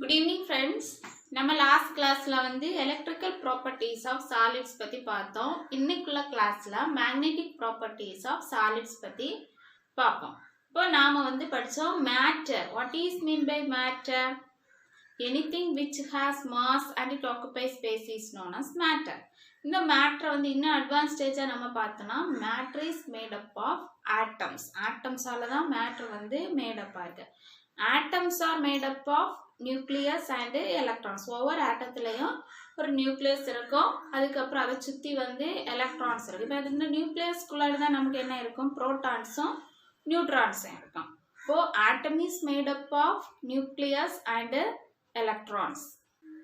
Good evening friends. நம்ம last classல வந்து electrical properties of solids பத்தி பார்த்தோம். இன்னைக்குள்ள classல magnetic properties of solids பத்தி பார்ப்போம். இப்போ நாம வந்து படிச்சோம் matter. What is mean by matter? Anything which has mass and it occupies space is known as matter. இந்த matter வந்து இன்னும் advanced stage நம்ம பார்த்தோம்னா matter is made up of atoms. Atoms ஆல தான் matter வந்து made up ஆகுது. Atoms are made up of nucleus and electrons. ஒவ்வொரு ஆட்டத்திலையும் ஒரு நியூக்ளியஸ் இருக்கும், அதுக்கப்புறம் அதை சுற்றி வந்து எலக்ட்ரான்ஸ் இருக்கும். இப்போ இந்த நியூக்ளியஸ்குள்ளாடி தான் நமக்கு என்ன இருக்கும், புரோட்டான்ஸும் நியூட்ரான்ஸும் இருக்கும். இப்போ atom is made up of nucleus and electrons.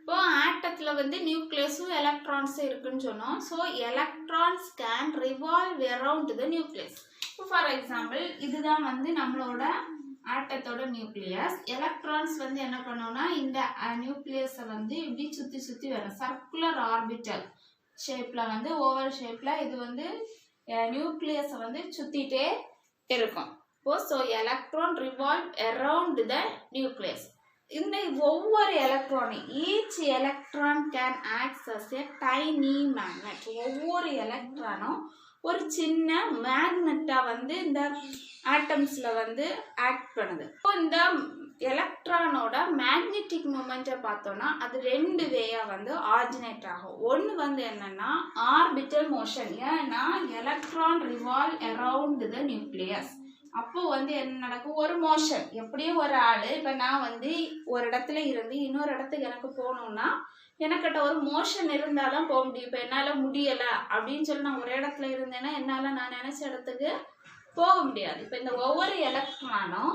இப்போ ஆட்டத்தில் வந்து நியூக்ளியஸும் எலக்ட்ரான்ஸும் இருக்குன்னு சொன்னோம். So electrons can revolve around the nucleus. இப்போ ஃபார் எக்ஸாம்பிள் இதுதான் வந்து நம்மளோட ஆட்டத்தோட நியூக்ளியஸ். எலக்ட்ரான்ஸ் வந்து என்ன பண்ணோம்னா இந்த நியூக்ளியஸை வந்து இப்படி சுற்றி சுற்றி வரும். சர்க்குலர் ஆர்பிட்டல் ஷேப்பில் வந்து ஓவல் ஷேப்பில் இது வந்து நியூக்ளியஸை வந்து சுற்றிட்டே இருக்கும். இப்போ so electron revolve around the nucleus. இந்த ஒவ்வொரு எலக்ட்ரானும் each electron can act as a tiny magnet. ஒவ்வொரு எலக்ட்ரானும் ஒரு சின்ன மேக்னெட்டாக வந்து இந்த ஆட்டம்ஸில் வந்து ஆக்ட் பண்ணுது. இப்போ இந்த எலக்ட்ரானோட மேக்னெட்டிக் மூமெண்ட்டை பார்த்தோன்னா அது ரெண்டு வேயாக வந்து ஆர்ஜினேட் ஆகும். ஒன்று வந்து என்னன்னா ஆர்பிட்டல் மோஷன். ஏன்னா electron revolve around the nucleus. அப்போ வந்து என்ன நடக்கும், ஒரு மோஷன். எப்படியும் ஒரு ஆள், இப்போ நான் வந்து ஒரு இடத்துல இருந்து இன்னொரு இடத்துக்கு எனக்கு போகணுன்னா எனக்கிட்ட ஒரு மோஷன் இருந்தால் தான் போக முடியும். இப்போ என்னால் முடியலை அப்படின்னு சொல்லி நான் ஒரு இடத்துல இருந்தேன்னா என்னால் நான் நினச்ச இடத்துக்கு போக முடியாது. இப்போ இந்த ஒவ்வொரு எலக்ட்ரானும்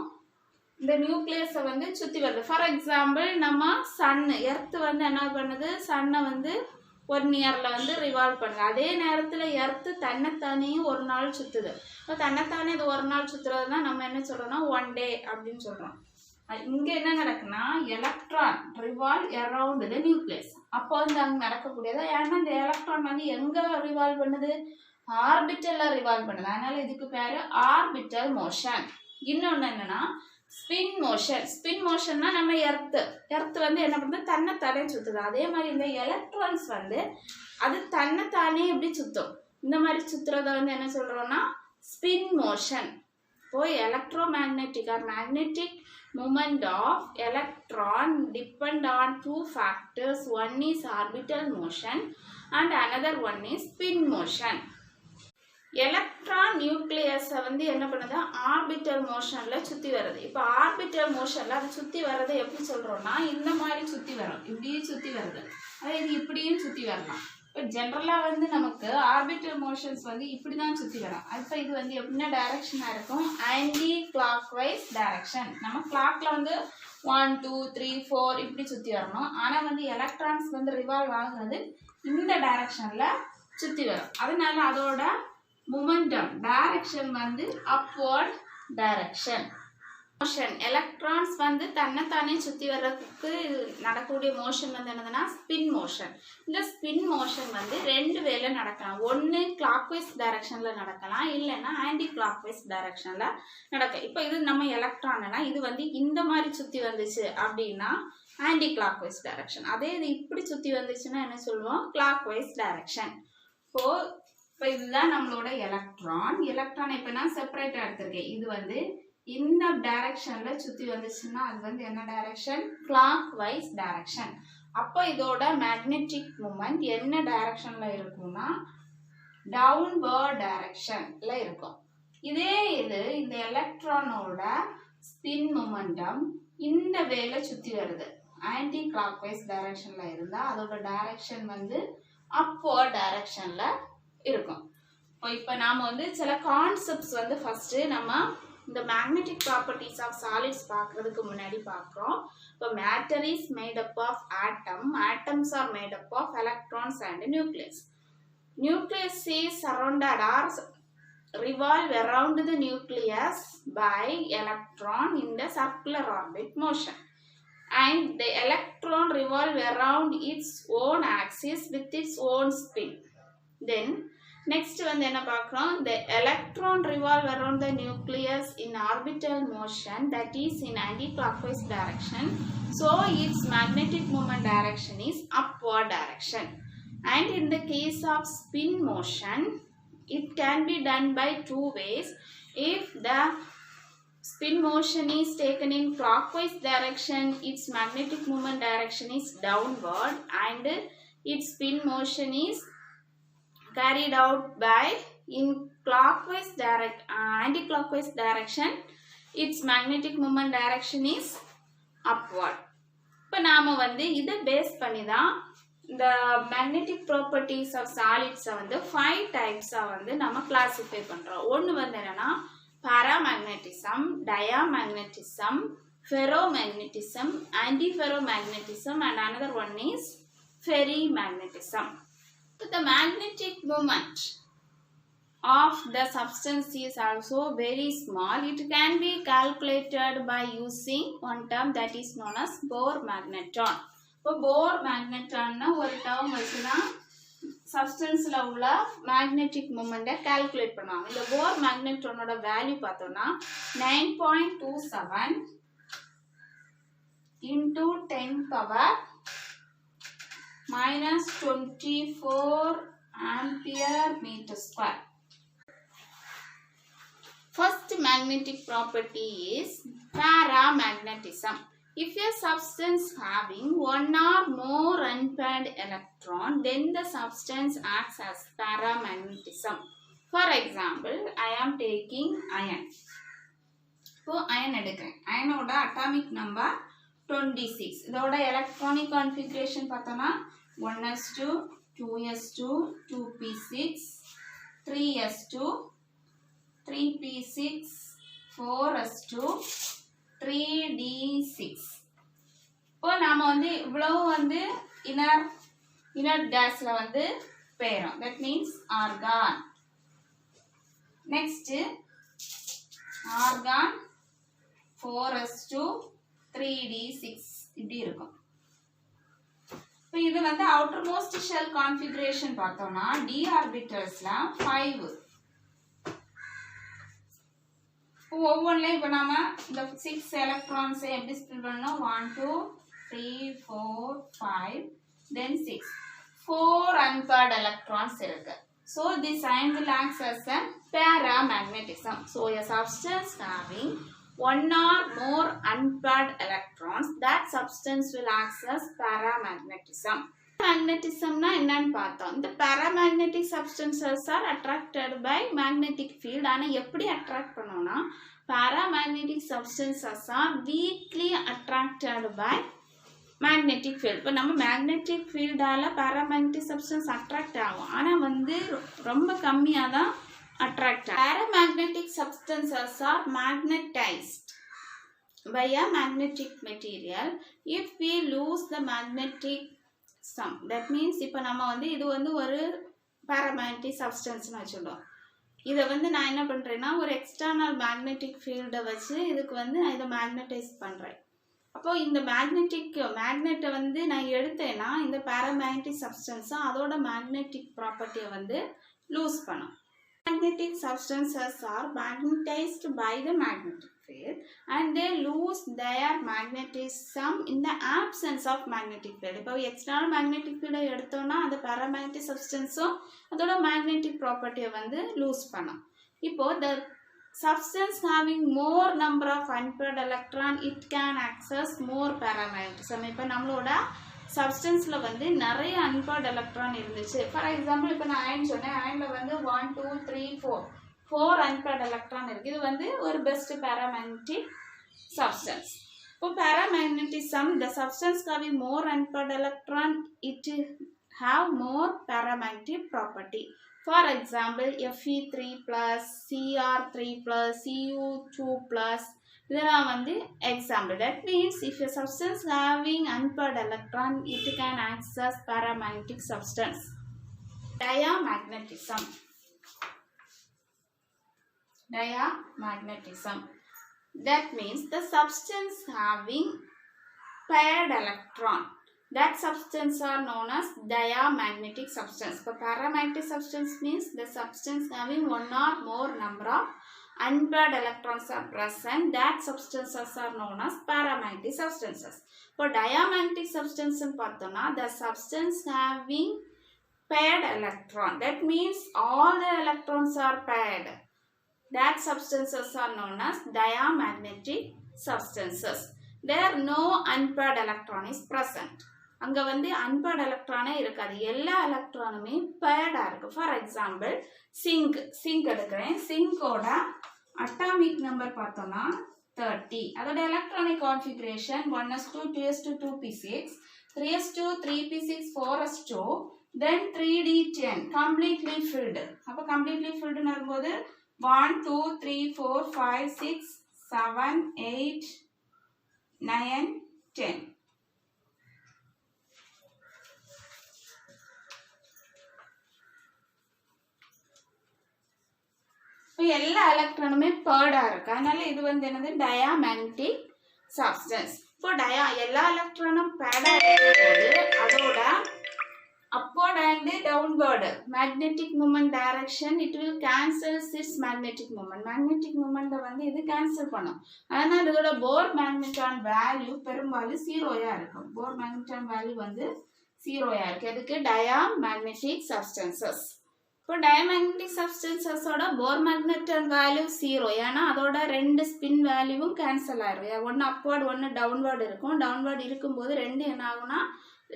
இந்த நியூக்ளியஸை வந்து சுற்றி வருது. ஃபார் எக்ஸாம்பிள் நம்ம சன்னு, எர்த்து வந்து என்ன பண்ணுது, சன்னை வந்து 1 இயரில் வந்து ரிவால்வ் பண்ணுது. அதே நேரத்தில் எர்த்து தன்னைத்தானேயும் ஒரு நாள் சுற்றுது. இப்போ தன்னைத்தானே இது ஒரு நாள் சுற்றுறது தான் நம்ம என்ன சொல்கிறோம்னா 1 day அப்படின்னு சொல்கிறோம். இங்கே என்ன நடக்குன்னா electron revolve around the nucleus. அப்போ வந்து அங்கே நடக்கக்கூடியது. ஏன்னா இந்த எலக்ட்ரான் வந்து எங்கே ரிவால்வ் பண்ணுது, ஆர்பிட்டலில் ரிவால்வ் பண்ணுது. அதனால இதுக்கு பேர் ஆர்பிட்டல் மோஷன். இன்னொன்று என்னன்னா ஸ்பின் மோஷன். ஸ்பின் மோஷன்னா நம்ம எர்த்து வந்து என்ன பண்ணுறது, தன்னைத்தானே சுற்றுது. அதே மாதிரி இந்த எலக்ட்ரான்ஸ் வந்து அது தன்னைத்தானே எப்படி சுற்றும். இந்த மாதிரி சுற்றுறத வந்து என்ன சொல்கிறோன்னா ஸ்பின் மோஷன். இப்போ electromagnetic R magnetic movement of electron depend on 2 factors. One is orbital motion and another one is spin motion. Electron நியூக்ளியஸை வந்து என்ன பண்ணுது, ஆர்பிட்டல் மோஷனில் சுற்றி வருது. இப்போ ஆர்பிட்டல் மோஷனில் அது சுற்றி வர்றது எப்படி சொல்கிறோன்னா இந்த மாதிரி சுற்றி வரும், இப்படியே சுற்றி வருது. அதாவது இது இப்படியும் சுற்றி வரலாம். இப்போ ஜென்ரலாக வந்து நமக்கு ஆர்பிட்டல் மோஷன்ஸ் வந்து இப்படி தான் சுற்றி வரும். இப்போ இது வந்து எப்படின்னா டைரக்ஷனாக இருக்கும், ஆன்டி கிளாக் வைஸ் டைரக்ஷன். நம்ம கிளாக்ல வந்து 1 2 3 4 இப்படி சுற்றி வரணும். ஆனால் வந்து எலக்ட்ரான்ஸ் வந்து ரிவால்வ் ஆகுறது இந்த டைரக்ஷனில் சுற்றி வரும். அதனால அதோட மொமெண்டம் டைரக்ஷன் வந்து அப்வர்ட் டைரக்ஷன். மோஷன் எலக்ட்ரான்ஸ் வந்து தன்னைத்தானே சுற்றி வர்றதுக்கு நடக்கக்கூடிய மோஷன் வந்து என்னதுன்னா ஸ்பின் மோஷன். இந்த ஸ்பின் மோஷன் வந்து 2 வேல நடக்கலாம். ஒன்று கிளாக் வைஸ் டைரக்ஷனில் நடக்கலாம், இல்லைன்னா ஆன்டி கிளாக் வைஸ் டைரக்ஷனில் நடக்கும். இப்போ இது நம்ம எலக்ட்ரான்னா இது வந்து இந்த மாதிரி சுற்றி வந்துச்சு அப்படின்னா ஆன்டி கிளாக் வைஸ் டைரக்ஷன். அதே இது இப்படி சுற்றி வந்துச்சுன்னா என்ன சொல்லுவோம், கிளாக் வைஸ் டைரக்ஷன். இப்போ இதுதான் நம்மளோட எலக்ட்ரான். எலக்ட்ரான் இப்போ நான் செப்பரேட்டாக எடுத்திருக்கேன். இது வந்து இந்த டைரக்ஷனில் சுற்றி வந்துச்சுன்னா அது வந்து என்ன டைரக்ஷன், கிளாக் வைஸ் டைரக்ஷன். அப்போ இதோட மேக்னெட்டிக் மூமெண்ட் என்ன டைரக்ஷனில் இருக்கும்னா டவுன்வர்ட் டைரக்ஷனில் இருக்கும். இதே இது இந்த எலக்ட்ரானோட ஸ்பின் மொமெண்டம் இந்த வேலை சுற்றி வருது, ஆன்டி கிளாக் வைஸ் டைரக்ஷனில் இருந்தால் அதோட டைரக்ஷன் வந்து அப்வர்ட் டைரக்ஷனில் இருக்கும். இப்போ நாம் வந்து சில கான்செப்ட்ஸ் வந்து ஃபஸ்ட்டு நம்ம இந்த மேக்னெட்டிக் ப்ராப்பர்ட்டிஸ் ஆஃப் சாலிட்ஸ் பார்க்குறதுக்கு முன்னாடி பார்க்குறோம். இப்போ matter is made up of atom. Atoms are made up of electrons and nucleus. Nucleus is surrounded are revolve around the nucleus by electron in the circular orbit motion, and the electron revolve around its own axis with its own spin. Then Next வந்து என்ன பார்க்குறோம், the electron revolve around the nucleus in orbital motion, that is in anti-clockwise direction. So its magnetic moment direction is upward direction. And in the case of spin motion, it can be done by two ways. If the spin motion is taken in clockwise direction, its magnetic moment direction is downward, and its spin motion is carried out by in clockwise anti-clockwise direction, its magnetic moment direction is upward. இப்போ நாம வந்து இதை base பண்ணி தான் இந்த magnetic properties of solids வந்து 5 டைப்ஸா வந்து நம்ம கிளாசிஃபை பண்றோம். ஒன்னு வந்து என்னன்னா paramagnetism, diamagnetism, ferromagnetism, antiferromagnetism, and another one is ferrimagnetism. So the magnetic moment of the substance is also very small. It can be calculated by using one term that is known as Bohr magneton. So Bohr magneton na ஒரு term வச்சுதான் substanceல உள்ள magnetic moment calculate பண்ணுவாங்க. இந்த Bohr magneton ஓட value பார்த்தோம்னா 9.27 into 10 power minus 24 ampere meter square. First magnetic property is paramagnetism. If a substance having one or more unpaired electron, then the substance acts as paramagnetism. For example, I am taking iron. So iron எடுக்கிறேன். iron ஓட atomic number 26. இதோட electronic configuration பார்த்தோம்னா 1s2, 2s2, 2p6, 3s2, 3p6, 4s2, 3d6. இப்போ நாம வந்து இவ்வளவு வந்து inert gasல வந்து பேரும். That means argon. Next argon 4s2, 3d6 இப்படி இருக்கும். இப்போ இது வந்து outermost shell configuration பார்த்தோம்னா d orbitals-ல 5. இப்போ ஒவ்வொன்றிலும் இப்போ நாம இந்த 6 electrons எப்படி ஸ்பிளிட் பண்ணோம், 1 2 3 4 5 then 6 4 unpaired electrons இருக்கு. So this ion will act as a paramagnetism. So a substance having one or more unpaired electrons, that substance will act as paramagnetism. Magnetism na என்னன்னு பார்த்தோம். இந்த paramagnetic substances are attracted by magnetic field. ஆனா எப்படி attract பண்ணுவோம்னா paramagnetic substances are weakly attracted by magnetic field. இப்போ நம்ம magnetic field ஆல paramagnetic substance attract ஆகும். ஆனா வந்து ரொம்ப கம்மியா தான் attract. Paramagnetic substances are magnetized by a magnetic material if we lose the magnetic sum. That means இப்போ நம்ம வந்து இது வந்து ஒரு paramagnetic substance னு வச்சுட்டோம். இதை வந்து நான் என்ன பண்றேன்னா ஒரு external magnetic field வச்சு இதுக்கு வந்து நான் இதை magnetize பண்றேன். அப்போ இந்த மேக்னெட்டை வந்து நான் எடுத்தேன்னா இந்த paramagnetic substance அதோட magnetic property வந்து லூஸ் பண்ணும். Magnetic substances are magnetized by the magnetic field and they lose their magnetism in the absence of magnetic field. இப்போ external magnetic field எடுத்தோம்னா அந்த paramagnetic substanceம் அதோட magnetic property வந்து லூஸ் பண்ணும். இப்போ the substance having more number of unpaired electron, it can access more paramagnetism. இப்போ நம்மளோட சப்ஸ்டன்ஸ்ல வந்து நிறைய அன்பேர்ட் எலக்ட்ரான் இருந்துச்சு. ஃபார் எக்ஸாம்பிள் இப்போ நான் அயன் சொன்னேன், அயன்ல வந்து 1 2 3 4 அன்பேர்ட் எலக்ட்ரான் இருக்கு. இது வந்து ஒரு பெஸ்ட் பாராமேக்னெட்டிக் சப்ஸ்டன்ஸ். இப்போ paramagnetism, the substance having more unpaired electron, it have more paramagnetic property. For example, Fe3+, Cr3+, Cu2+. இதெல்லாம் வந்து example. That means if a substance having unpaired electron, it can act as paramagnetic substance. Diamagnetism. That means the substance having paired electron. that substance are known as diamagnetic substance. So paramagnetic substance means the substance having one or more number of unpaired electrons are present. That substances are known as paramagnetic substances. For diamagnetic substance பார்த்தோம்னா the substance having paired electron, that means all the electrons are paired. That substances are known as diamagnetic substances. There no unpaired electron is present. அங்க வந்து unpaired electron இருக்காது, எல்லா எலக்ட்ரானுமே paired இருக்கு. For example, zinc எடுக்கிறேன். zinc-ஓட atomic number பார்த்தோம்னா 30. அதோட electronic configuration 1s2 2s2 2p6 3s2 3p6 4s2 then 3d10 completely filled. அப்ப completely filled வரும்போது 1 2 3 4 5 6 7 8 9 10. எல்லா எலக்ட்ரானுமே பேர்டா இருக்கு, அதனால இது வந்து என்னது டயாமேக்னெட்டிக் சப்ஸ்டன்ஸ். இப்போ எல்லா எலக்ட்ரானும் பேர்டா இருக்கும்போது அதோட upward and downward magnetic moment direction it will cancel its magnetic moment. magnetic moment வந்து இது கேன்சல் பண்ணும், அதனால இதோட போர் மேக்னெட்டான் வேல்யூ பெரும்பாலும் ஜீரோயா இருக்கும். போர் மேக்னெட்டான் வேல்யூ வந்து ஜீரோயா இருக்கு. எதுக்கு? Diamagnetic substances. இப்போ டயாமேக்னெட்டிக் சப்ஸ்டன்சஸோட போர் மேக்னெட்டான் வேல்யூ ஜீரோ, ஏன்னா அதோட ரெண்டு ஸ்பின் வேல்யூவும் கேன்சல் ஆயிரும். ஒன்று அப்வர்ட் ஒன்று டவுன்வர்டு இருக்கும். டவுன்வர்டு இருக்கும்போது ரெண்டு என்ன ஆகும்னா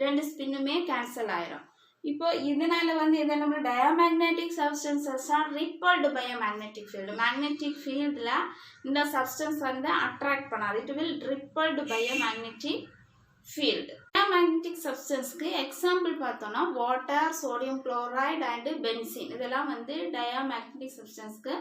ரெண்டு ஸ்பின்னுமே கேன்சல் ஆயிரும். இப்போ இதனால வந்து இதை நம்ம diamagnetic substances are repelled by a magnetic field. Magnetic ஃபீல்டில் இந்த சப்ஸ்டன்ஸ் வந்து அட்ராக்ட் பண்ணாது, it will repelled by a magnetic field. Diamagnetic சப்ஸ்டன்ஸ்க்கு எக்ஸாம்பிள் பார்த்தோம்னா water, sodium chloride and benzene, இதெல்லாம் வந்து டயாமேக்னெட்டிக் சப்ஸ்டன்ஸ்க்கு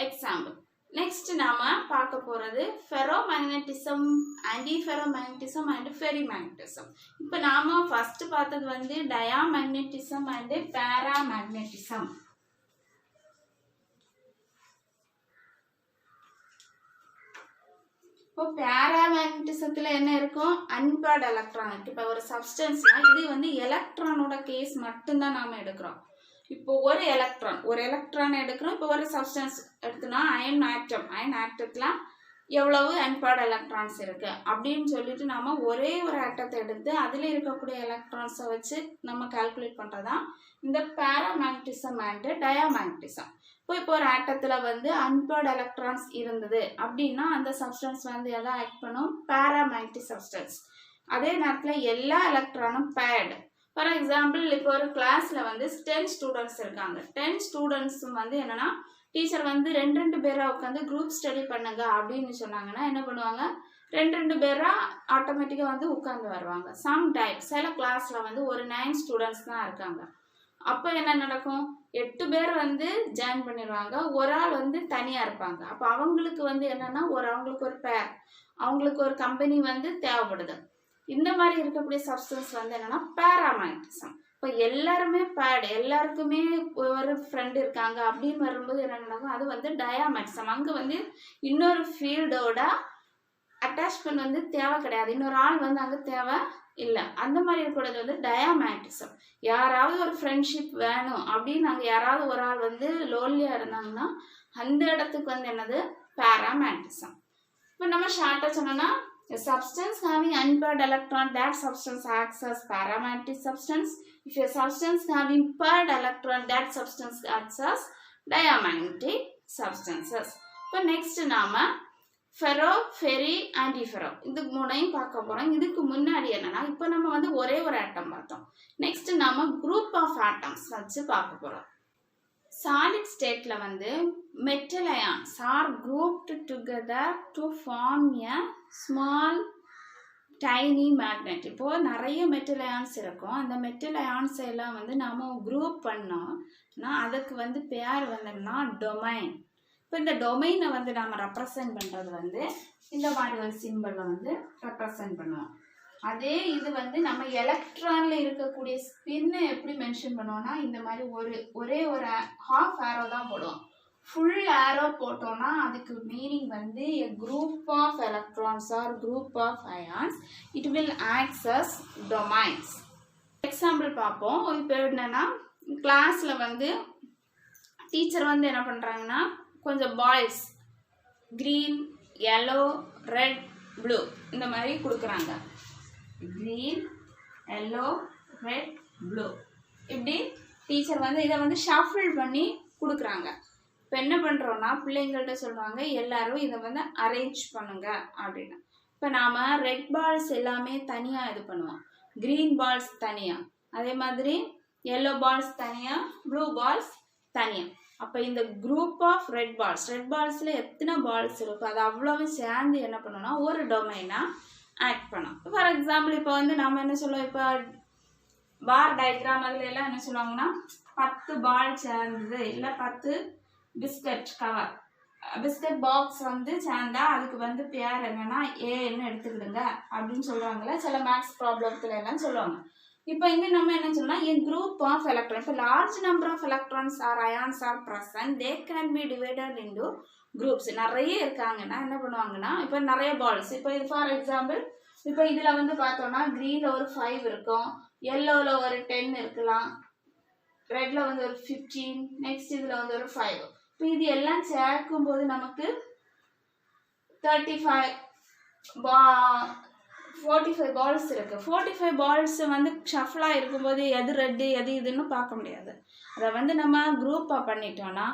எக்ஸாம்பிள். நெக்ஸ்ட் நாம பார்க்க போறது ஃபெரோமேக்னெட்டிசம், ஆன்டிஃபெரோமேக்னெட்டிசம் அண்ட் ஃபெரிமேக்னெட்டிசம். இப்போ நாம ஃபர்ஸ்ட் பார்த்தது வந்து டயாமேக்னெட்டிசம் அண்ட் பாராமேக்னெட்டிசம். இப்போ பாராமேக்னெட்டிசத்துல என்ன இருக்கும்? அன்பேர்ட் எலக்ட்ரான் இருக்கு. இப்போ ஒரு சப்ஸ்டன்ஸ்னா இது வந்து எலக்ட்ரானோட கேஸ் மட்டும்தான் நாம எடுக்கிறோம். இப்போ ஒரு எலக்ட்ரான் எடுக்கிறோம். இப்போ ஒரு சப்ஸ்டன்ஸ் எடுத்தோம்னா அயன் ஆட்டத்தில் எவ்வளவு அன்பேர்ட் எலக்ட்ரான்ஸ் இருக்கு அப்படின்னு சொல்லிட்டு நாம ஒரே ஒரு ஆட்டத்தை எடுத்து அதில் இருக்கக்கூடிய எலக்ட்ரான்ஸை வச்சு நம்ம கால்குலேட் பண்ணுறதான் இந்த பாராமேக்னெட்டிசம் அண்ட் டயாமேக்னெட்டிசம். இப்போ ஒரு ஆட்டத்தில் வந்து அன்பேர்ட் எலக்ட்ரான்ஸ் இருந்தது அப்படின்னா அந்த சப்ஸ்டன்ஸ் வந்து எதை ஆக்ட் பண்ணும்? பாராமேக்னெட்டிக் சப்ஸ்டன்ஸ். அதே நேரத்தில் எல்லா எலக்ட்ரானும் பேர்டு. ஃபார் எக்ஸாம்பிள் இப்போ ஒரு கிளாஸ்ல வந்து 10 ஸ்டூடெண்ட்ஸ் இருக்காங்க. 10 ஸ்டூடெண்ட்ஸ் வந்து என்னன்னா டீச்சர் வந்து ரெண்டு பேரா உட்காந்து குரூப் ஸ்டடி பண்ணுங்க அப்படின்னு சொன்னாங்கன்னா என்ன பண்ணுவாங்க? ரெண்டு பேரா ஆட்டோமேட்டிக்கா வந்து உட்காந்து வருவாங்க. சம் டைம் சில கிளாஸ்ல வந்து ஒரு 9 ஸ்டூடெண்ட்ஸ் தான் இருக்காங்க. அப்போ என்ன நடக்கும்? 8 பேர் வந்து ஜாயின் பண்ணிடுவாங்க, ஒரு ஆள் வந்து தனியா இருப்பாங்க. அப்போ அவங்களுக்கு வந்து என்னன்னா அவங்களுக்கு ஒரு பேர், அவங்களுக்கு ஒரு கம்பெனி வந்து தேவைப்படுது. இந்த மாதிரி இருக்கக்கூடிய சப்ஸ்டன்ஸ் வந்து என்னன்னா பாராமேக்னெட்டிசம். இப்போ எல்லாருமே பேர்டு, எல்லாருக்குமே ஒரு ஃப்ரெண்ட் இருக்காங்க அப்படின்னு வரும்போது என்ன நடக்கும்? அது வந்து டயாமேக்னெட்டிசம். அங்கே வந்து இன்னொரு ஃபீல்டோட அட்டாச்மெண்ட் வந்து தேவை கிடையாது, இன்னொரு ஆள் வந்து அங்கே தேவை இல்லை. அந்த மாதிரி இருக்கக்கூடியது வந்து டயாமேக்னெட்டிசம். யாராவது ஒரு ஃப்ரெண்ட்ஷிப் வேணும் அப்படின்னு அங்கே யாராவது ஒரு ஆள் வந்து லோன்லியா இருந்தாங்கன்னா அந்த இடத்துக்கு வந்து என்னது? பாராமேக்னெட்டிசம். இப்போ நம்ம ஷார்ட்டாக சொன்னோம்னா a substance having unpaired electron, that substance acts as paramagnetic substance. If a substance having paired electron, that substance acts as diamagnetic substances. இப்போ நெக்ஸ்ட் நாம ஃபெரோ, ஃபெரி, ஆன்டிஃபெரோ இது மூணையும் பார்க்க போறோம். இதுக்கு முன்னாடி என்னன்னா இப்போ நம்ம வந்து ஒரே ஒரு ஆட்டம் பார்த்தோம். நெக்ஸ்ட் நாம குரூப் ஆஃப் ஆட்டம்ஸ் வச்சு பார்க்க போறோம். சாலிட் ஸ்டேட்ல வந்து metal ions are grouped together to form a small tiny magnet. இப்போ நிறைய மெட்டல் அயான்ஸ் இருக்கும். அந்த மெட்டல் அயான்ஸ் எல்லாம் வந்து நாம குரூப் பண்ணோம்னா அதுக்கு வந்து பேர் வந்துன்னா டொமைன். இப்போ இந்த டொமைனை வந்து நாம ரெப்ரசன்ட் பண்றது வந்து இந்த மாதிரி ஒரு சிம்பிளை வந்து ரெப்ரசன்ட் பண்ணுவோம். அதே இது வந்து நம்ம எலக்ட்ரான்ல இருக்கக்கூடிய ஸ்பின்னை எப்படி மென்ஷன் பண்ணுவோம்னா இந்த மாதிரி ஒரே ஒரு ஹாஃப் ஆரோ தான் போடுவோம். ஃபுல் ஏரோ போட்டோம்னா அதுக்கு மீனிங் வந்து a group of electrons or group of ions, it will act as domains. Example பார்ப்போம். இப்போ என்னன்னா கிளாஸ்ல வந்து டீச்சர் வந்து என்ன பண்றாங்கன்னா கொஞ்சம் balls green, yellow, red, blue இந்த மாதிரி கொடுக்குறாங்க. கிரீன், yellow, ரெட், ப்ளூ இப்படி டீச்சர் வந்து இதை வந்து ஷஃபிள் பண்ணி கொடுக்குறாங்க. இப்போ என்ன பண்ணுறோன்னா பிள்ளைங்கள்ட்ட சொல்லுவாங்க எல்லாரும் இதை வந்து அரேஞ்ச் பண்ணுங்க அப்படின்னு. இப்போ நாம் ரெட் பால்ஸ் எல்லாமே தனியாக இது பண்ணுவோம், க்ரீன் பால்ஸ் தனியாக, அதே மாதிரி yellow பால்ஸ் தனியாக, ப்ளூ பால்ஸ் தனியாக. அப்போ இந்த குரூப் ஆஃப் ரெட் பால்ஸில் எத்தனை பால்ஸ் இருக்கும் அது அவ்வளோவும் சேர்ந்து என்ன பண்ணணும்னா ஒரு டொமைனாக ஆக்ட் பண்ணும். ஃபார் எக்ஸாம்பிள் இப்போ வந்து நம்ம என்ன சொல்லுவோம், இப்போ பார் டயக்ராம் அதில் எல்லாம் என்ன சொல்லுவாங்கன்னா 10 பால் சேர்ந்தது இல்லை 10 பிஸ்கட் கவர் பிஸ்கட் பாக்ஸ் வந்து சேர்ந்தா அதுக்கு வந்து பேர் என்னன்னா ஏன்னு எடுத்துக்கிடுங்க அப்படின்னு சொல்லுவாங்கல்ல சில மேக்ஸ் ப்ராப்ளத்துல எல்லாம் சொல்லுவாங்க. இப்போ இங்கே நம்ம என்ன சொல்லலாம், a group of electrons, இப்போ large number of electrons or ions are present, they can be divided into groups. நிறைய இருக்காங்கன்னா என்ன பண்ணுவாங்கன்னா இப்போ நிறைய பால்ஸ், இப்போ இது ஃபார் எக்ஸாம்பிள் இப்போ இதில் வந்து பார்த்தோம்னா க்ரீனில் ஒரு 5 இருக்கும், எல்லோவில் ஒரு 10 இருக்கலாம், ரெட்டில் வந்து ஒரு 15, நெக்ஸ்ட் இதில் வந்து ஒரு 5. இப்போ இது எல்லாம் சேர்க்கும்போது நமக்கு 45 பால்ஸ் இருக்குது. 45 பால்ஸ் வந்து ஷஃபிளாக இருக்கும்போது எது ரெட்டு எது இதுன்னு பார்க்க முடியாது. அதை வந்து நம்ம குரூப்பாக பண்ணிட்டோன்னா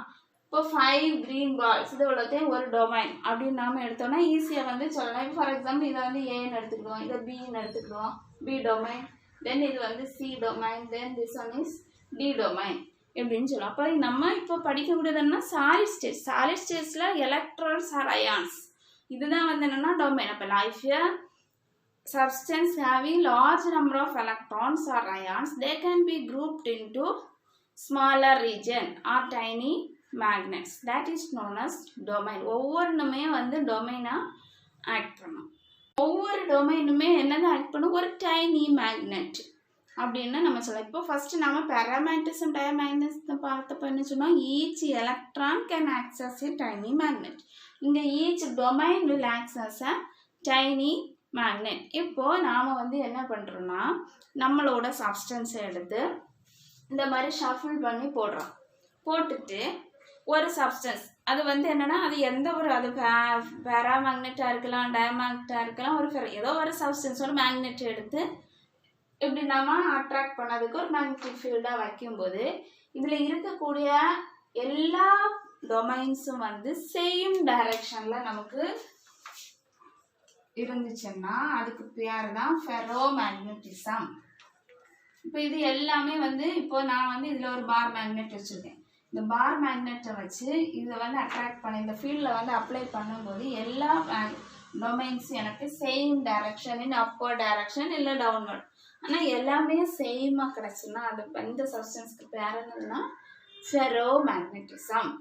இப்போ 5 க்ரீன் பால்ஸ் இது உள்ளத்தையும் ஒரு டொமைன் அப்படின்னு நாம் எடுத்தோம்னா ஈஸியாக வந்து சொல்லலாம். இப்போ ஃபார் எக்ஸாம்பிள் இதை வந்து ஏன்னு எடுத்துக்கிடுவோம், இதை பின்னு எடுத்துக்கிடுவோம், பி டொமைன், தென் இது வந்து C domain, then this one is D domain எப்படின்னு சொல்லலாம். அப்போ நம்ம இப்போ படிக்கக்கூடியதுன்னா சாலிட் ஸ்டேட்ஸில் எலக்ட்ரான்ஸ் ஆர் அயான்ஸ் இதுதான் வந்து என்னென்னா டொமைன். அப்போ life substance having large number of electrons or ions, they can be grouped into smaller region or tiny magnets, that is known as domain. ஒவ்வொன்றுமே வந்து டொமைனா ஆக்ட் பண்ணும். ஒவ்வொரு டொமைனுமே என்னதான் ஆக்ட் பண்ணும், ஒரு டைனி மேக்னெட் அப்படின்னு நம்ம சொல்லலாம். இப்போ ஃபர்ஸ்ட் நம்ம பேராமேக்னட்டிசம் டயமேக்னட்டிசம் பார்த்தப்போ என்ன சொன்னோம், each electron can act as a tiny magnet. இங்கே each domain will act as a tiny magnet. இப்போது நாம் வந்து என்ன பண்ணுறோன்னா நம்மளோட சப்ஸ்டன்ஸை எடுத்து இந்த மாதிரி ஷஃபிள் பண்ணி போடுறோம். போட்டுட்டு ஒரு சப்ஸ்டன்ஸ் அது வந்து என்னென்னா அது எந்த ஒரு அது பேராமேக்னெட்டாக இருக்கலாம், டயமேக்னெட்டாக இருக்கலாம், ஒரு ஏதோ ஒரு சப்ஸ்டன்ஸ் ஒரு மேக்னெட் எடுத்து இப்படி நம்ம அட்ராக்ட் பண்ணதுக்கு ஒரு மேக்னெட்டிக் ஃபீல்டாக வைக்கும்போது இதில் இருக்கக்கூடிய எல்லா டொமைன்ஸும் வந்து சேம் டைரக்ஷனில் நமக்கு இருந்துச்சுன்னா அதுக்கு பேர் தான் ஃபெரோமேக்னட்டிசம். இப்போ இது எல்லாமே வந்து இப்போ நான் வந்து இதில் ஒரு பார் மேக்னெட் வச்சுருக்கேன். இந்த பார் மேக்னெட்டை வச்சு இதை வந்து அட்ராக்ட் பண்ணி இந்த ஃபீல்டில் வந்து அப்ளை பண்ணும்போது எல்லா டொமைன்ஸ் எனக்கு சேம் டைரக்ஷன், இன் அப்வர்ட் டைரக்ஷன் இல்லை டவுன்வர்ட், ஆனால் எல்லாமே சேமாக கிடச்சுன்னா அது இந்த சப்ஸ்டன்ஸ்க்கு பேர் என்னதுன்னா ஃபெரோமேக்னட்டிசம்.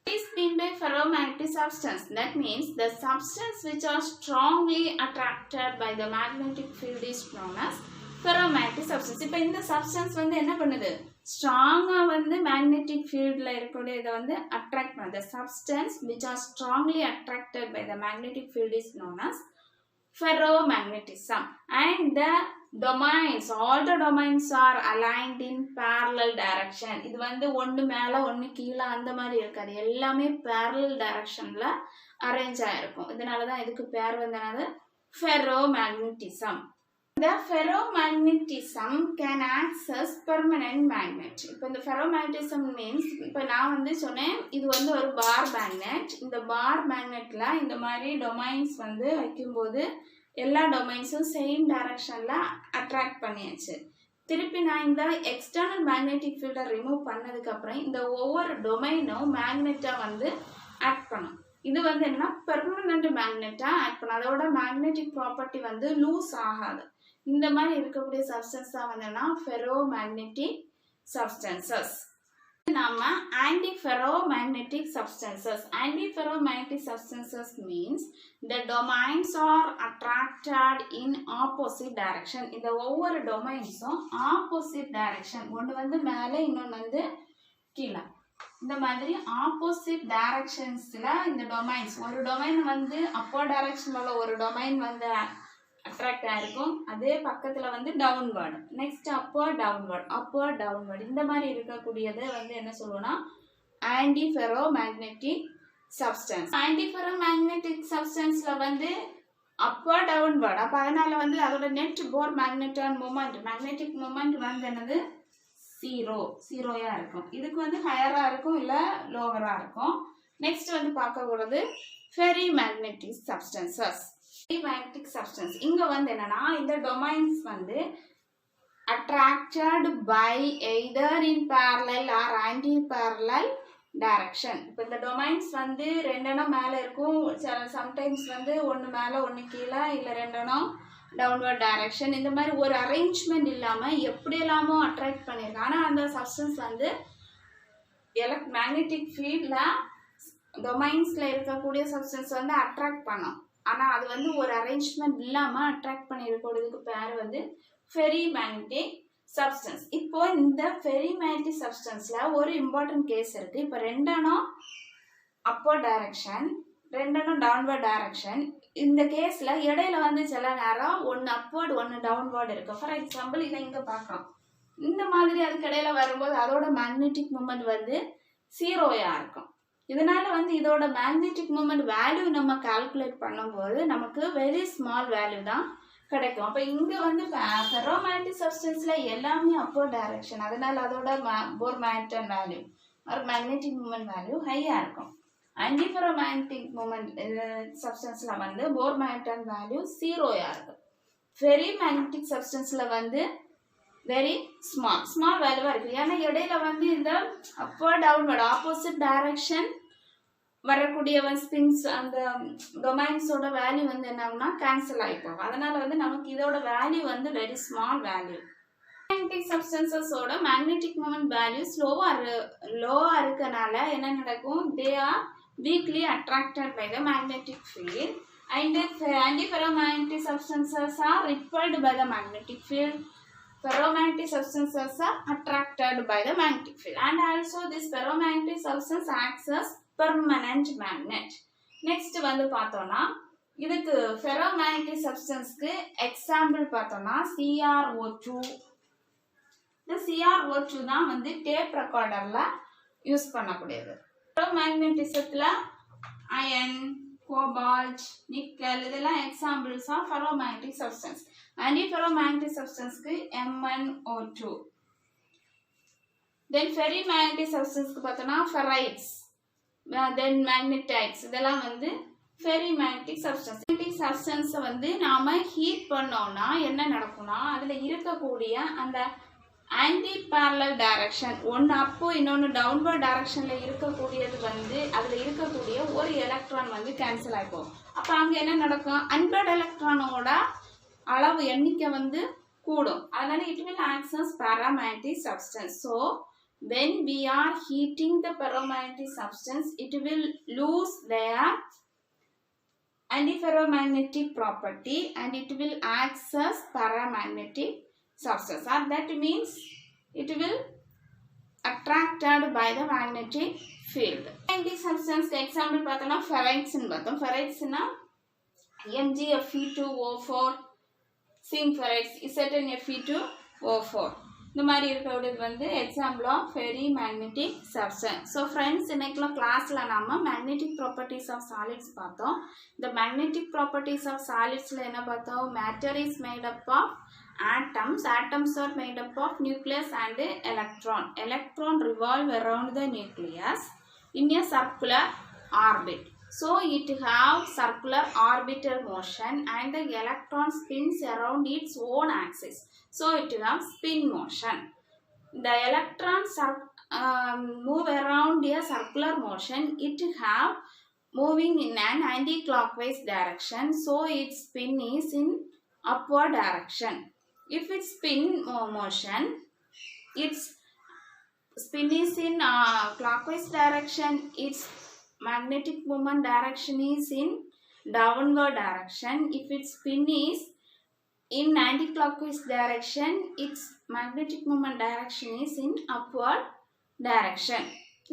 What is meant by ferromagnetic substance? That means the substance which are strongly attracted by the magnetic field is known as ferromagnetic substance. இப்போ இந்த சப்ஸ்டன்ஸ் வந்து என்ன பண்ணுது, ஸ்ட்ராங்காக வந்து மேக்னெட்டிக் ஃபீல்டில் இருக்கக்கூடிய இதை வந்து அட்ராக்ட் பண்ணுது. The substance which are strongly attracted by the magnetic field is known as ferromagnetism. And the domains, all the domains are aligned in parallel direction. இது வந்து ஒன்று மேலே ஒன்று கீழே அந்த மாதிரி இருக்காது, எல்லாமே parallel directionல அரேஞ்ச் ஆகிருக்கும். இதனால தான் இதுக்கு பேர் வந்து என்னது ferromagnetism. The ferromagnetism can act as permanent magnet. இப்போ இந்த ferromagnetism means இப்போ நான் வந்து சொன்னேன் இது வந்து ஒரு பார் மேக்னெட். இந்த பார் மேக்னெட்டில் இந்த மாதிரி டொமைன்ஸ் வந்து வைக்கும்போது எல்லா டொமைன்ஸும் சேம் டைரக்ஷனில் அட்ராக்ட் பண்ணியாச்சு. திருப்பி நான் இந்த எக்ஸ்டர்னல் மேக்னெட்டிக் ஃபீல்டை ரிமூவ் பண்ணதுக்கப்புறம் இந்த ஒவ்வொரு டொமைனும் மேக்னெட்டாக வந்து ஆக்ட் பண்ணும். இது வந்து என்னன்னா பெர்மனண்ட் மேக்னெட்டாக ஆக்ட் பண்ணும். அதோட மேக்னெட்டிக் ப்ராப்பர்ட்டி வந்து லூஸ் ஆகாது. இந்த மாதிரி இருக்கக்கூடிய சப்ஸ்டன்ஸ் தான் வந்து என்னன்னா ஃபெரோமேக்னெட்டிக் சப்ஸ்டன்சஸ். நம்ம antiferromagnetic substances. Antiferromagnetic substances means the domains are attracted in opposite direction. இந்த ஒவ்வொரு டொமைன்ஸும் ஆப்போசிட் டைரக்ஷன், ஒன்று வந்து மேலே இன்னொன்று வந்து கீழே. இந்த மாதிரி ஆப்போசிட் டைரக்ஷன்ஸ்ல இந்த டொமைன்ஸ், ஒரு டொமைன் வந்து அப்போர்ட் டைரக்ஷன்ல உள்ள ஒரு டொமைன் வந்து அட்ராக்ட் ஆயிருக்கும், அதே பக்கத்துல வந்து டவுன்வர்ட், நெக்ஸ்ட் அப்போர்ட் டவுன்வர்ட் இந்த மாதிரி இருக்கக்கூடியது வந்து என்ன சொல்லுவோம்னா antiferromagnetic substance. Antiferromagnetic சப்ஸ்டன்ஸ்ல வந்து அப்போர்ட் டவுன்வர்ட், அப்போ அதனால வந்து அதோட நெட் போர் மேக்னெட்டிக் மூமெண்ட் வந்து என்னது ஜீரோயா இருக்கும். இதுக்கு வந்து ஹையரா இருக்கும் இல்ல லோவரா இருக்கும். நெக்ஸ்ட் வந்து பார்க்க போறது ferry magnetic substances. Magnetic substance இங்க வந்து என்னன்னா இந்த டொமைன்ஸ் வந்து attracted by either in parallel or anti-parallel direction. இப்போ இந்த டொமைன்ஸ் வந்து ரெண்டெண்ணம் மேல இருக்கும், சம்டைம்ஸ் வந்து ஒன்று மேலே ஒன்று கீழே, இல்லை ரெண்டெண்ணம் டவுன்வர்ட் டைரக்ஷன். இந்த மாதிரி ஒரு அரேஞ்ச்மெண்ட் இல்லாமல் எப்படி எல்லாமோ அட்ராக்ட் பண்ணியிருக்காங்க. ஆனால் அந்த சப்ஸ்டன்ஸ் வந்து மேக்னெட்டிக் ஃபீல்டில் டொமைன்ஸில் இருக்கக்கூடிய சப்ஸ்டன்ஸ் வந்து அட்ராக்ட் பண்ணும். ஆனால் அது வந்து ஒரு அரேஞ்ச்மெண்ட் இல்லாமல் அட்ராக்ட் பண்ணியிருக்கிறதுக்கு பேர் வந்து ஃபெரி மேக்னெட்டிக் சப்ஸ்டன்ஸ். இப்போ இந்த ஃபெரி மேக்னெட்டிக் சப்ஸ்டன்ஸில் ஒரு இம்பார்ட்டன்ட் கேஸ் இருக்குது. இப்போ ரெண்டெண்ணம் அப்போர்ட் டைரக்ஷன், ரெண்டெண்ணம் டவுன்வர்ட் டைரக்ஷன். இந்த கேஸில் இடையில வந்து சில நேரம் ஒன்று அப்போர்டு ஒன்று டவுன்வர்டு இருக்கும். ஃபார் எக்ஸாம்பிள் இதை இங்கே பார்க்குறோம். இந்த மாதிரி அதுக்கு இடையில வரும்போது அதோட மேக்னெட்டிக் மூமெண்ட் வந்து ஜீரோயா இருக்கும். இதனால வந்து இதோட மேக்னெட்டிக் மூமெண்ட் வேல்யூ நம்ம கால்குலேட் பண்ணும்போது நமக்கு வெரி ஸ்மால் வேல்யூ தான் கிடைக்கும். அப்போ இங்கே வந்து ஃபெரோமேக்னெட்டிக் சப்ஸ்டன்ஸில் எல்லாமே அப்போர்ட் டைரக்ஷன், அதனால அதோட போர் மேக்னெட்டிக் வேல்யூ ஒரு மேக்னெட்டிக் மூமெண்ட் வேல்யூ ஹையாக இருக்கும். ஆன்டிஃபெரோமேக்னெட்டிக் மூமெண்ட் சப்ஸ்டன்ஸில் வந்து போர் மேக்னெட்டிக் வேல்யூ ஜீரோயா இருக்கும். ஃபெரி மேக்னெட்டிக் சப்ஸ்டன்ஸில் வந்து வெரி ஸ்மால் வேல்யூவாக இருக்குது. ஏன்னா இடையில வந்து இந்த அப்போர்ட் டவுன்வர்ட் ஆப்போசிட் டைரக்ஷன் வரக்கூடிய ஸ்பின்ஸ் அந்த டொமைன்ஸோட வேல்யூ வந்து என்ன ஆகும்னா கேன்சல் ஆகிப்போம். அதனால வந்து நமக்கு இதோட வேல்யூ வந்து வெரி ஸ்மால் வேல்யூ. மேக்னெட்டிக் சப்ஸ்டன்சஸோட மேக்னெட்டிக் மூமெண்ட் வேல்யூ லோவா இருக்கனால என்ன நடக்கும், they are weakly attracted by the magnetic field and antiferromagnetic substances are repelled by the magnetic field. Ferromagnetic substances are attracted by the magnetic field, and also this ferromagnetic substance acts as permanent magnet. Next வந்து பார்த்தோம்னா இதுக்கு ferromagnetic substanceக்கு example பார்த்தோம்னா CrO2. இந்த CrO2 தான் வந்து tape ரெக்கார்டர்ல use பண்ணக்கூடியது. ferromagnetismல அயன், கோபால்ட், நிக்கல் இதெல்லாம் examples of ferromagnetic substance. Antiferromagnetic substance க்கு MnO2. Then ferrimagnetic substance க்கு பார்த்தோம்னா ferrites, then magnetites இதெல்லாம் வந்து ferrimagnetic substance. Magnetic substance வந்து நாம ஹீட் பண்ணோம்னா என்ன நடக்கும்னா அதுல இருக்கக்கூடிய அந்த ஆன்டி பேரலல் டைரக்ஷன், ஒன்று அப்போ இன்னொன்று டவுன்வர்ட் டைரக்ஷன்ல இருக்கக்கூடியது வந்து அதில் இருக்கக்கூடிய ஒரு எலக்ட்ரான் வந்து கேன்சல் ஆகிப்போம். அப்போ அங்கே என்ன நடக்கும், அன்பேர்ட் எலக்ட்ரானோட அளவு எண்ணிக்கை வந்து கூடும். அதனால it will act as paramagnetic substance. So when we are heating the paramagnetic substance, it will lose their antiferromagnetic property and it will act as paramagnetic substance. And that means it will attracted by the magnetic field. Magnetic substance example பார்த்தோம்னா ferrites ன்னு பார்த்தோம். ferrites னா MgFe2O4, zinc ferrites, ZnFe2O4 இந்த மாதிரி இருக்கக்கூடியது வந்து example of ferri magnetic substance. So friends இன்னைக்குள்ள கிளாஸில் நம்ம மேக்னெட்டிக் ப்ராப்பர்ட்டிஸ் ஆஃப் சாலிட்ஸ் பார்த்தோம். இந்த மேக்னெட்டிக் ப்ராப்பர்ட்டிஸ் ஆஃப் சாலிட்ஸில் என்ன பார்த்தோம், matter is made up of atoms are made up of nucleus and electron revolve around the nucleus in a circular orbit. So it have circular orbital motion and the electron spins around its own axis. So it have spin motion. The electrons move around a circular motion. It have moving in an anti-clockwise direction. So its spin is in upward direction. If its spin motion, its spin is in clockwise direction, its magnetic moment direction is in downward direction. If its spin is in anti-clockwise direction, its magnetic moment direction is in upward direction.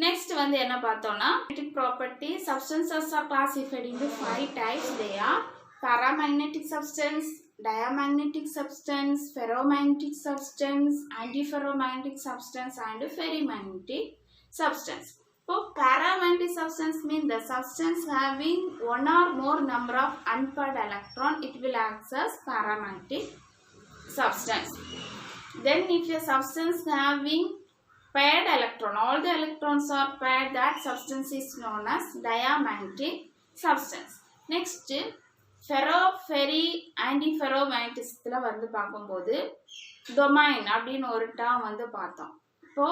Next வந்து என்ன பார்த்தோம்னா magnetic property substances are classified into 5 types. They are paramagnetic substance, diamagnetic substance, ferromagnetic substance, antiferromagnetic substance and ferrimagnetic substance. So paramagnetic substance means the substance having one or more number of unpaired electron, it will act as paramagnetic substance. Then if a substance having paired electron, all the electrons are paired, that substance is known as diamagnetic substance. Next ferro, ferri, antiferromagnetism வந்து பார்க்கும்போது domain அப்படின்னு ஒரு term வந்து பார்த்தோம். இப்போ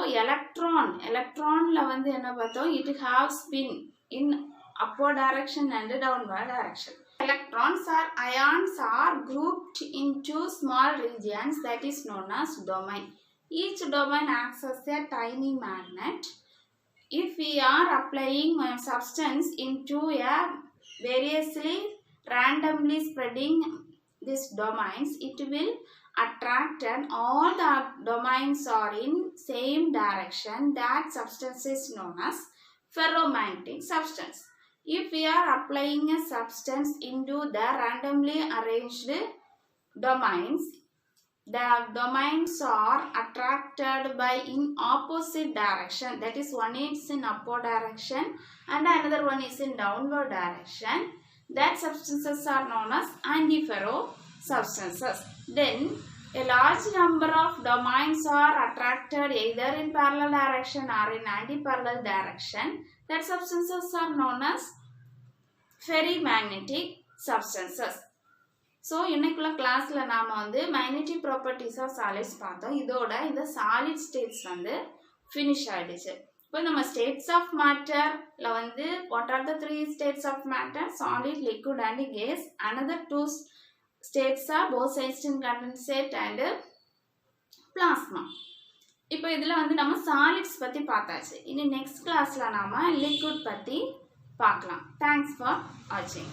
எலக்ட்ரான்ல வந்து என்ன பார்த்தோம், it have spin in upward direction and downward direction. Electrons or ions are grouped into small regions, that is known as domain. Each domain acts as a tiny magnet. If we are applying a substance into a variously randomly spreading these domains, it will attract, and all the domains are in same direction. That substance is known as ferromagnetic substance. If we are applying a substance into the randomly arranged domains, the domains are attracted by in opposite direction, that is one is in upward direction and another one is in downward direction. That substances are known as antiferro substances. Then a large number of domains are attracted either in parallel direction or in anti-parallel direction. That substances are known as ferrimagnetic substances. So இன்னைக்குள்ள கிளாஸில் நாம் வந்து magnetic properties of solids பார்த்தோம். இதோட இந்த solid states வந்து finish ஆகிடுச்சு. இப்போ நம்ம ஸ்டேட்ஸ் ஆஃப் மேட்டரில் வந்து what are the 3 states of matter, solid, liquid and gas. Another 2 states are Bose Einstein condensate and plasma. இப்போ இதில் வந்து நம்ம சாலிட்ஸ் பற்றி பார்த்தாச்சு. இனி நெக்ஸ்ட் கிளாஸில் நாம் லிக்விட் பற்றி பார்க்கலாம். தேங்க்ஸ் ஃபார் வாட்சிங்.